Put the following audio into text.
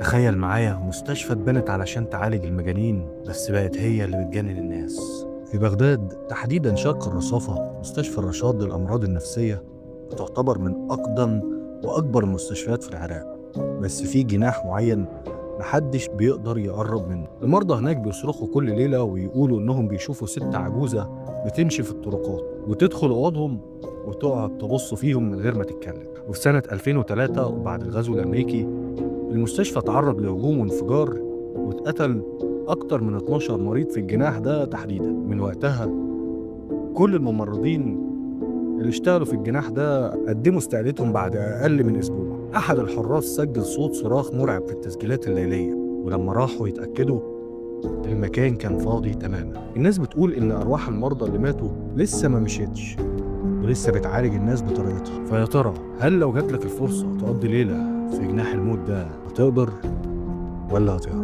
تخيل معايا مستشفى اتبنت علشان تعالج المجانين، بس بقت هي اللي بتجنن الناس. في بغداد تحديدا شرق الرصافة، مستشفى الرشاد للأمراض النفسية تعتبر من أقدم وأكبر المستشفيات في العراق. بس في جناح معين محدش بيقدر يقرب منه. المرضى هناك بيصرخوا كل ليلة ويقولوا إنهم بيشوفوا ست عجوزة بتمشي في الطرقات وتدخل أوضهم وتقعد تبص فيهم من غير ما تتكلم. وفي سنة 2003 وبعد الغزو الأمريكي المستشفى تعرض لهجوم وانفجار واتقتل أكتر من 12 مريض في الجناح ده تحديدا. من وقتها كل الممرضين اللي اشتغلوا في الجناح ده قدموا استقالتهم بعد أقل من أسبوع. أحد الحراس سجل صوت صراخ مرعب في التسجيلات الليلية، ولما راحوا يتأكدوا المكان كان فاضي تماما. الناس بتقول إن أرواح المرضى اللي ماتوا لسه ما مشيتش ولسه بتعالج الناس بطريقتها. فيا ترى هل لو جاتلك الفرصة تقضي ليلة في جناح الموت ده هتقدر ولا هتهرب؟